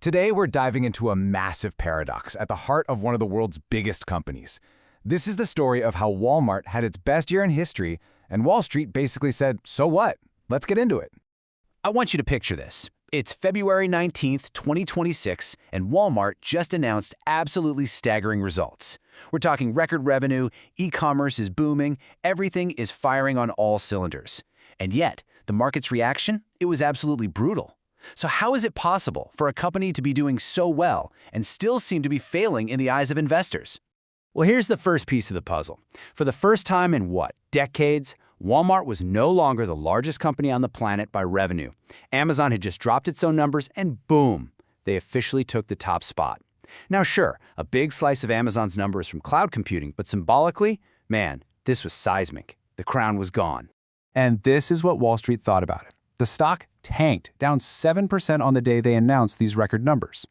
Today, we're diving into a massive paradox at the heart of one of the world's biggest companies. This is the story of how Walmart had its best year in history, and Wall Street basically said, so what? Let's get into it. I want you to picture this. It's February 19th, 2026, and Walmart just announced absolutely staggering results. We're talking record revenue, e-commerce is booming, everything is firing on all cylinders. And yet, the market's reaction? It was absolutely brutal. So how is it possible for a company to be doing so well and still seem to be failing in the eyes of investors? Well, here's the first piece of the puzzle. For the first time in decades, Walmart was no longer the largest company on the planet by revenue. Amazon had just dropped its own numbers and boom, they officially took the top spot. Now sure, a big slice of Amazon's numbers from cloud computing, but symbolically, man, this was seismic. The crown was gone. And this is what Wall Street thought about it. The stock tanked, down 7% on the day they announced these record numbers.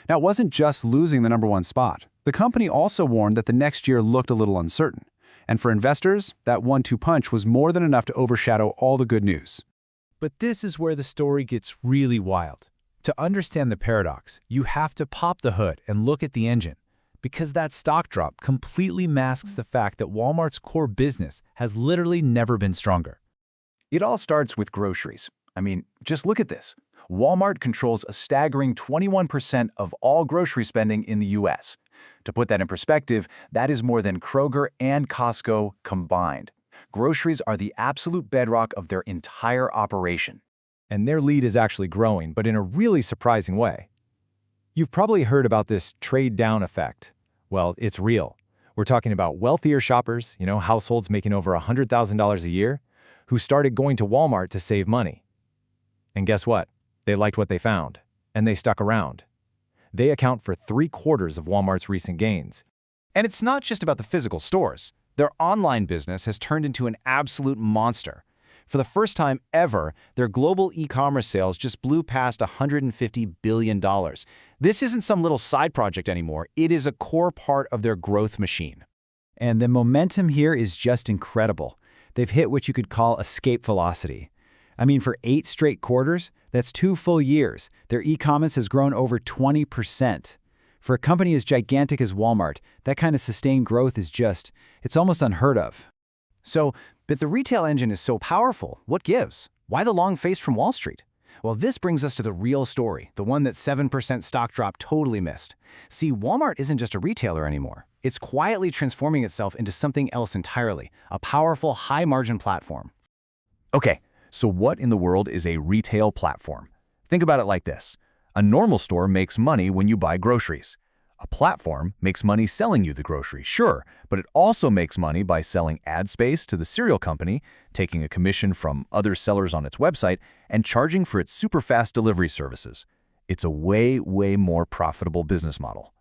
Now, it wasn't just losing the #1 spot. The company also warned that the next year looked a little uncertain. And for investors, that 1-2 punch was more than enough to overshadow all the good news. But this is where the story gets really wild. To understand the paradox, you have to pop the hood and look at the engine, because that stock drop completely masks the fact that Walmart's core business has literally never been stronger. It all starts with groceries. I mean, just look at this. Walmart controls a staggering 21% of all grocery spending in the US. To put that in perspective, that is more than Kroger and Costco combined. Groceries are the absolute bedrock of their entire operation. And their lead is actually growing, but in a really surprising way. You've probably heard about this trade-down effect. Well, it's real. We're talking about wealthier shoppers, households making over $100,000 a year, who started going to Walmart to save money. And guess what? They liked what they found, and they stuck around. They account for 3/4 of Walmart's recent gains. And it's not just about the physical stores. Their online business has turned into an absolute monster. For the first time ever, their global e-commerce sales just blew past $150 billion. This isn't some little side project anymore. It is a core part of their growth machine. And the momentum here is just incredible. They've hit what you could call escape velocity. I mean, for 8 straight quarters, that's 2 full years. Their e-commerce has grown over 20%. For a company as gigantic as Walmart, that kind of sustained growth is it's almost unheard of. But the retail engine is so powerful. What gives? Why the long face from Wall Street? Well, this brings us to the real story, the one that 7% stock drop totally missed. See, Walmart isn't just a retailer anymore. It's quietly transforming itself into something else entirely, a powerful, high-margin platform. Okay, so what in the world is a retail platform? Think about it like this. A normal store makes money when you buy groceries. A platform makes money selling you the groceries, sure, but it also makes money by selling ad space to the cereal company, taking a commission from other sellers on its website, and charging for its super fast delivery services. It's a way more profitable business model.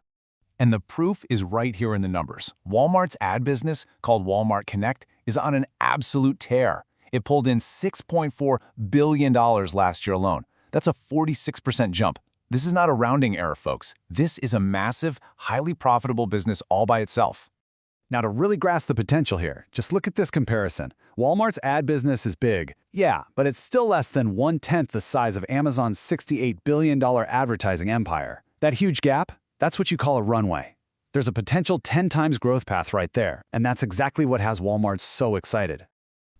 And the proof is right here in the numbers. Walmart's ad business, called Walmart Connect, is on an absolute tear. It pulled in $6.4 billion last year alone. That's a 46% jump. This is not a rounding error, folks. This is a massive, highly profitable business all by itself. Now, to really grasp the potential here, just look at this comparison. Walmart's ad business is big, yeah, but it's still less than 1/10 the size of Amazon's $68 billion advertising empire. That huge gap, that's what you call a runway. There's a potential 10 times growth path right there, and that's exactly what has Walmart so excited.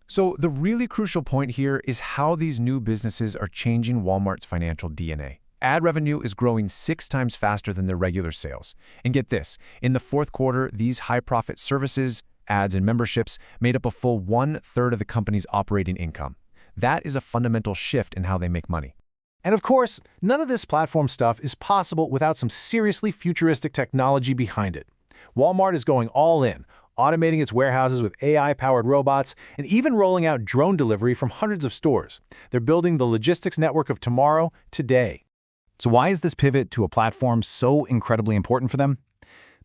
So the really crucial point here is how these new businesses are changing Walmart's financial DNA. Ad revenue is growing 6 times faster than their regular sales. And get this, in the fourth quarter, these high-profit services, ads, and memberships made up a full 1/3 of the company's operating income. That is a fundamental shift in how they make money. And of course, none of this platform stuff is possible without some seriously futuristic technology behind it. Walmart is going all in, automating its warehouses with AI-powered robots, and even rolling out drone delivery from hundreds of stores. They're building the logistics network of tomorrow, today. So why is this pivot to a platform so incredibly important for them?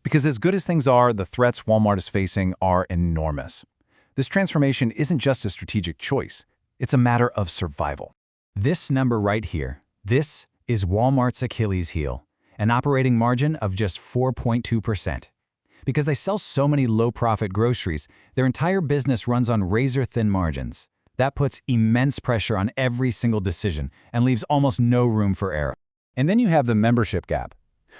Because as good as things are, the threats Walmart is facing are enormous. This transformation isn't just a strategic choice. It's a matter of survival. This number right here, this is Walmart's Achilles heel, an operating margin of just 4.2%. Because they sell so many low-profit groceries, their entire business runs on razor-thin margins. That puts immense pressure on every single decision and leaves almost no room for error. And then you have the membership gap.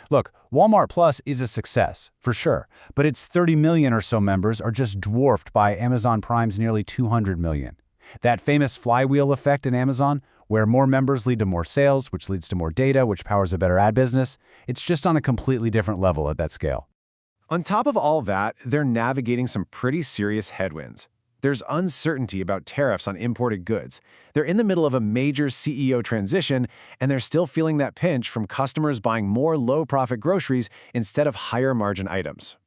Look, Walmart Plus is a success, for sure, but its 30 million or so members are just dwarfed by Amazon Prime's nearly 200 million. That famous flywheel effect in Amazon, where more members lead to more sales, which leads to more data, which powers a better ad business, it's just on a completely different level at that scale. On top of all that, they're navigating some pretty serious headwinds. There's uncertainty about tariffs on imported goods. They're in the middle of a major CEO transition, and they're still feeling that pinch from customers buying more low-profit groceries instead of higher-margin items.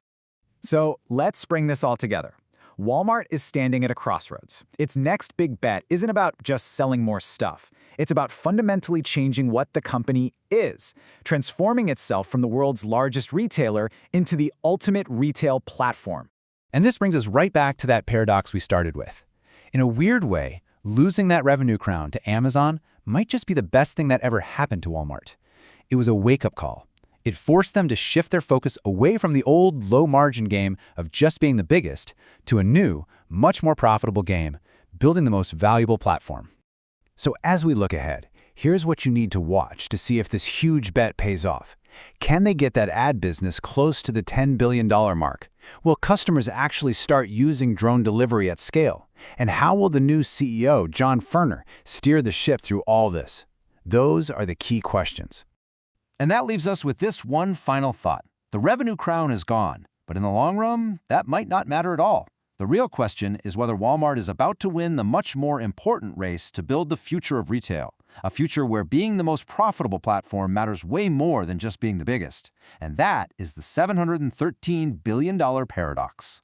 So let's bring this all together. Walmart is standing at a crossroads. Its next big bet isn't about just selling more stuff. It's about fundamentally changing what the company is, transforming itself from the world's largest retailer into the ultimate retail platform. And this brings us right back to that paradox we started with. In a weird way, losing that revenue crown to Amazon might just be the best thing that ever happened to Walmart. It was a wake-up call. It forced them to shift their focus away from the old low-margin game of just being the biggest to a new, much more profitable game, building the most valuable platform. So as we look ahead, here's what you need to watch to see if this huge bet pays off. Can they get that ad business close to the $10 billion mark? Will customers actually start using drone delivery at scale? And how will the new CEO, John Furner, steer the ship through all this? Those are the key questions. And that leaves us with this one final thought. The revenue crown is gone, but in the long run, that might not matter at all. The real question is whether Walmart is about to win the much more important race to build the future of retail, a future where being the most profitable platform matters way more than just being the biggest. And that is the $713 billion paradox.